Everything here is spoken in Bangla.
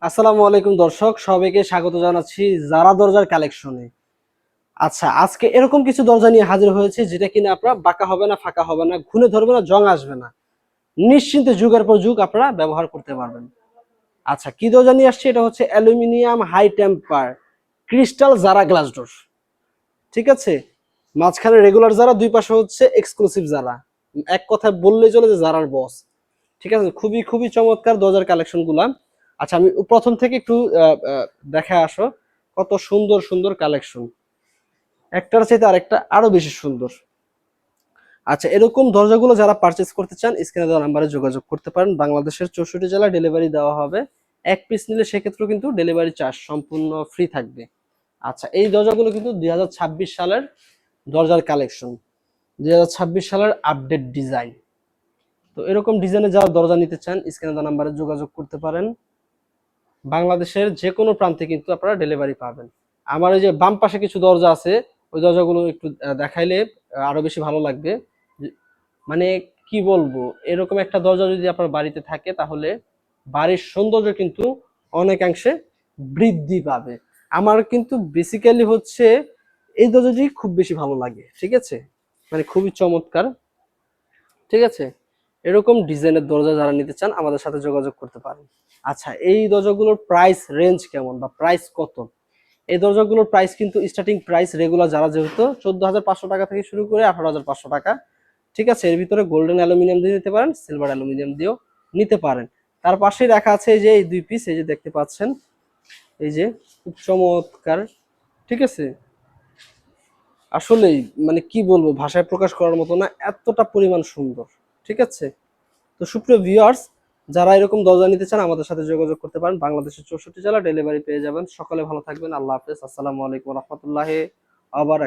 আসসালামু আলাইকুম দর্শক, সবাইকে স্বাগত জানাচ্ছি জারা দরজার কালেকশনে। আচ্ছা, আজকে এরকম কিছু দরজা নিয়ে হাজির হয়েছে যেটা কিনা আপনারা বাঁকা হবে না, ফাঁকা হবে না, ঘুনে ধরবে না, জং আসবে না, নিশ্চিন্তে যুগের পর যুগ আপনারা ব্যবহার করতে পারবেন। আচ্ছা, কি দরজা নিয়ে আসছে? এটা হচ্ছে অ্যালুমিনিয়াম হাই টেম্পার ক্রিস্টাল জারা গ্লাস ডোর। ঠিক আছে, মাঝখানে রেগুলার জারা, দুই পাশে হচ্ছে এক্সক্লুসিভ জারা। এক কথায় বললেই চলে যে জারার বস। ঠিক আছে, খুবই খুবই চমৎকার দরজার কালেকশন গুলা। আচ্ছা, আমি প্রথম থেকে একটু দেখে আসো, কত সুন্দর সুন্দর কালেকশন, একটার চাইতে আরেকটা আরো বেশি সুন্দর। আচ্ছা, এরকম দরজাগুলো যারা পারচেজ করতে চান স্ক্রিনে দেওয়া নাম্বারে যোগাযোগ করতে পারেন। বাংলাদেশের 64 জেলায় ডেলিভারি দেওয়া হবে। এক পিস নিলে সেক্ষেত্রেও কিন্তু ডেলিভারি চার্জ সম্পূর্ণ ফ্রি থাকবে। আচ্ছা, এই দরজাগুলো কিন্তু 2026 সালের দরজার কালেকশন, 2026 সালের আপডেট ডিজাইন। তো এরকম ডিজাইনে যারা দরজা নিতে চান স্ক্রিনে দেওয়া নাম্বারে যোগাযোগ করতে পারেন। বাংলাদেশের যে কোনো প্রান্তে কিন্তু আপনারা ডেলিভারি পাবেন। আমার ওই যে বাম পাশে কিছু দরজা আছে, ওই দরজাগুলো একটু দেখাইলে আরো বেশি ভালো লাগবে। মানে কি বলবো, এরকম একটা দরজা যদি আপনার বাড়িতে থাকে তাহলে বাড়ির সৌন্দর্য কিন্তু অনেকাংশে বৃদ্ধি পাবে। আমার কিন্তু বেসিক্যালি হচ্ছে এই দরজাটি খুব বেশি ভালো লাগে। ঠিক আছে, মানে খুবই চমৎকার। ঠিক আছে, এরকম ডিজাইনের দরজা যারা নিতে চান আমাদের সাথে যোগাযোগ করতে পারেন। আচ্ছা, এই দরজাগুলোর প্রাইস রেঞ্জ কেমন বা প্রাইস কত? এই দরজাগুলোর প্রাইস কিন্তু স্টার্টিং প্রাইস রেগুলার যারা যেহেতু 14,500 টাকা থেকে শুরু করে 18,500 টাকা। ঠিক আছে, এর ভিতরে গোল্ডেন অ্যালুমিনিয়াম দিয়ে নিতে পারেন, সিলভার অ্যালুমিনিয়াম দিয়েও নিতে পারেন। তার পাশেই রাখা আছে এই যে এই দুই পিস, এই যে দেখতে পাচ্ছেন, এই যে খুব চমৎকার। ঠিক আছে, আসলেই মানে কি বলবো, ভাষায় প্রকাশ করার মতো না, এতটা পরিমাণ সুন্দর। ঠিক আছে, তো সুপ্রিয় ভিউয়ার্স, যারা এরকম দরজা নিতে চান আমাদের সাথে যোগাযোগ করতে পারেন। বাংলাদেশের 64 জেলা ডেলিভারি পেয়ে যাবেন। সকলে ভালো থাকবেন। আল্লাহ হাফেজ। আসসালামু আলাইকুম রহমতুল্লাহ আবার